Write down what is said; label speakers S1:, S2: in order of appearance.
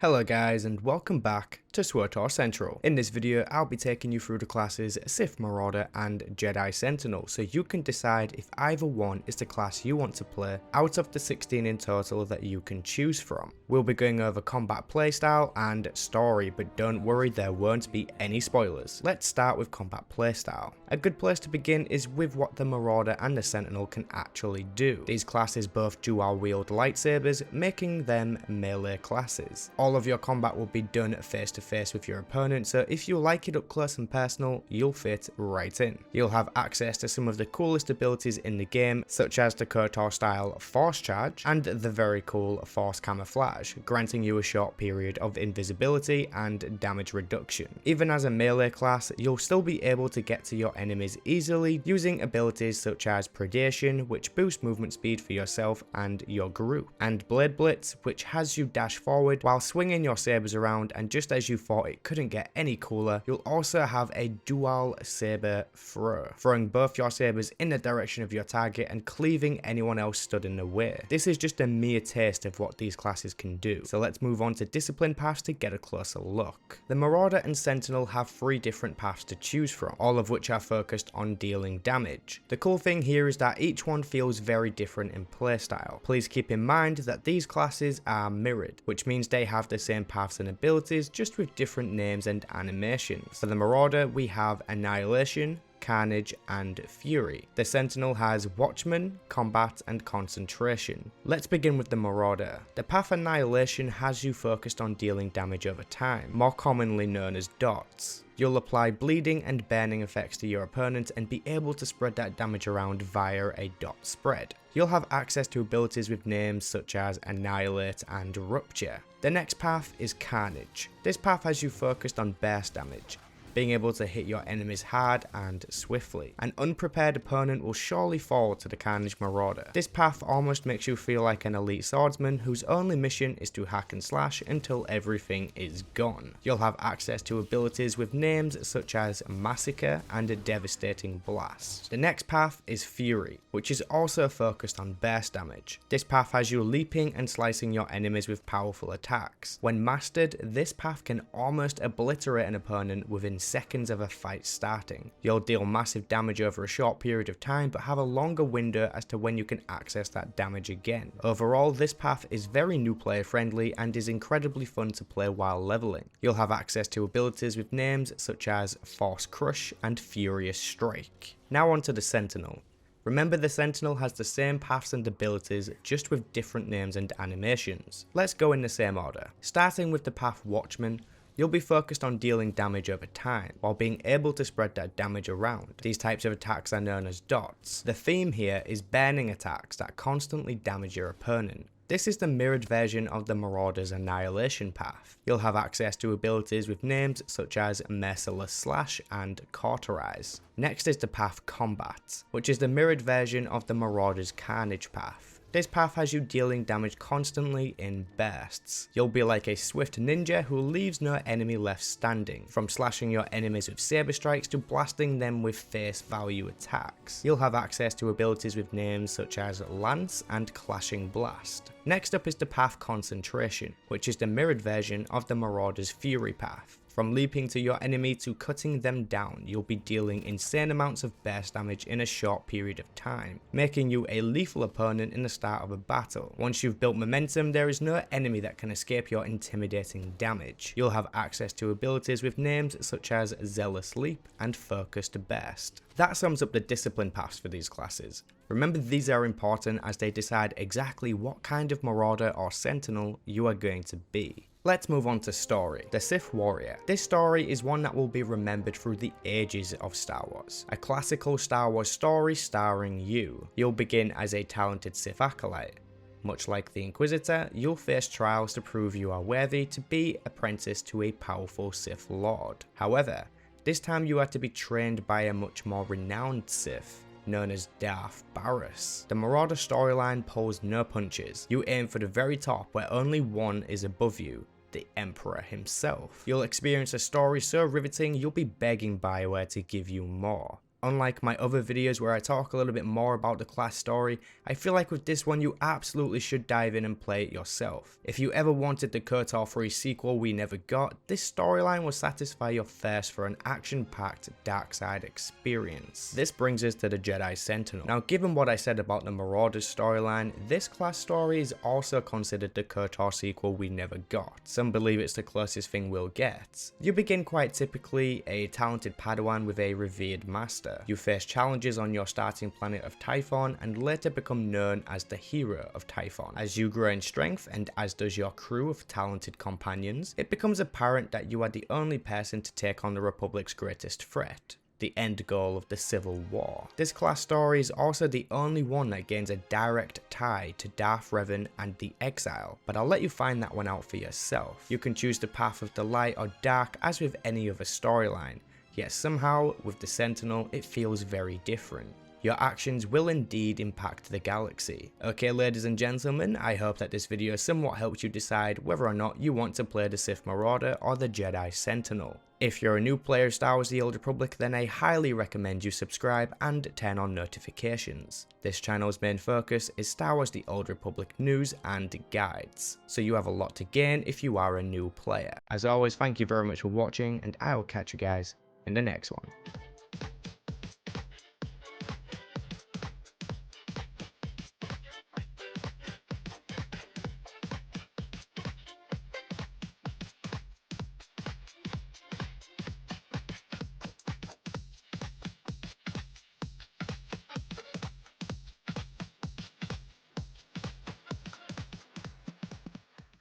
S1: Hello guys and welcome back to SWTOR Central. In this video I'll be taking you through the classes Sith Marauder and Jedi Sentinel so you can decide if either one is the class you want to play out of the 16 in total that you can choose from. We'll be going over combat playstyle and story, but don't worry, there won't be any spoilers. Let's start with combat playstyle. A good place to begin is with what the Marauder and the Sentinel can actually do. These classes both dual wield lightsabers, making them melee classes. All of your combat will be done face to face with your opponent, so if you like it up close and personal, you'll fit right in. You'll have access to some of the coolest abilities in the game, such as the SWTOR style Force Charge and the very cool Force Camouflage, granting you a short period of invisibility and damage reduction. Even as a melee class, you'll still be able to get to your enemies easily using abilities such as Predation, which boosts movement speed for yourself and your group, and Blade Blitz, which has you dash forward while swinging your sabers around, and just as you thought it couldn't get any cooler, you'll also have a dual saber throw, throwing both your sabers in the direction of your target and cleaving anyone else stood in the way. This is just a mere taste of what these classes can do, so let's move on to discipline paths to get a closer look. The Marauder and Sentinel have 3 different paths to choose from, all of which are focused on dealing damage. The cool thing here is that each one feels very different in playstyle. Please keep in mind that these classes are mirrored, which means they have the same paths and abilities, just with different names and animations. For the Marauder, we have Annihilation, Carnage and Fury. The Sentinel has Watchman, Combat and Concentration. Let's begin with the Marauder. The path Annihilation has you focused on dealing damage over time, more commonly known as dots. You'll apply bleeding and burning effects to your opponent and be able to spread that damage around via a dot spread. You'll have access to abilities with names such as Annihilate and Rupture. The next path is Carnage. This path has you focused on burst damage, being able to hit your enemies hard and swiftly. An unprepared opponent will surely fall to the Carnage Marauder. This path almost makes you feel like an elite swordsman whose only mission is to hack and slash until everything is gone. You'll have access to abilities with names such as Massacre and a Devastating Blast. The next path is Fury, which is also focused on burst damage. This path has you leaping and slicing your enemies with powerful attacks. When mastered, this path can almost obliterate an opponent within seconds of a fight starting. You'll deal massive damage over a short period of time, but have a longer window as to when you can access that damage again. Overall, this path is very new player friendly and is incredibly fun to play while leveling. You'll have access to abilities with names such as Force Crush and Furious Strike. Now onto the Sentinel. Remember, the Sentinel has the same paths and abilities, just with different names and animations. Let's go in the same order. Starting with the path Watchman, you'll be focused on dealing damage over time, while being able to spread that damage around. These types of attacks are known as dots. The theme here is burning attacks that constantly damage your opponent. This is the mirrored version of the Marauder's Annihilation path. You'll have access to abilities with names such as Merciless Slash and Cauterize. Next is the path Combat, which is the mirrored version of the Marauder's Carnage path. This path has you dealing damage constantly in bursts. You'll be like a swift ninja who leaves no enemy left standing, from slashing your enemies with saber strikes to blasting them with face value attacks. You'll have access to abilities with names such as Lance and Clashing Blast. Next up is the path Concentration, which is the mirrored version of the Marauder's Fury path. From leaping to your enemy to cutting them down, you'll be dealing insane amounts of burst damage in a short period of time, making you a lethal opponent in the start of a battle. Once you've built momentum, there is no enemy that can escape your intimidating damage. You'll have access to abilities with names such as Zealous Leap and Focused Burst. That sums up the discipline paths for these classes. Remember, these are important as they decide exactly what kind of Marauder or Sentinel you are going to be. Let's move on to story. The Sith Warrior. This story is one that will be remembered through the ages of Star Wars. A classical Star Wars story starring you. You'll begin as a talented Sith acolyte. Much like the Inquisitor, you'll face trials to prove you are worthy to be apprenticed to a powerful Sith Lord. However, this time you are to be trained by a much more renowned Sith, known as Darth Barris. The Marauder storyline pulls no punches. You aim for the very top where only one is above you, the Emperor himself. You'll experience a story so riveting you'll be begging BioWare to give you more. unlike my other videos where I talk a little bit more about the class story, I feel like with this one you absolutely should dive in and play it yourself. If you ever wanted the SWTOR 3 sequel we never got, this storyline will satisfy your thirst for an action-packed dark side experience. This brings us to the Jedi Sentinel. Now given what I said about the Marauders storyline, this class story is also considered the SWTOR sequel we never got. Some believe it's the closest thing we'll get. You begin quite typically a talented Padawan with a revered master. You face challenges on your starting planet of Typhon and later become known as the hero of Typhon. As you grow in strength, and as does your crew of talented companions, it becomes apparent that you are the only person to take on the Republic's greatest threat, the end goal of the Civil War. This class story is also the only one that gains a direct tie to Darth Revan and the Exile, but I'll let you find that one out for yourself. You can choose the path of the light or dark as with any other storyline, yet somehow with the Sentinel it feels very different. Your actions will indeed impact the galaxy. Okay ladies and gentlemen, I hope that this video somewhat helped you decide whether or not you want to play the Sith Marauder or the Jedi Sentinel. If you're a new player of Star Wars The Old Republic, then I highly recommend you subscribe and turn on notifications. This channel's main focus is Star Wars The Old Republic news and guides, so you have a lot to gain if you are a new player. As always, thank you very much for watching, and I will catch you guys in the next one.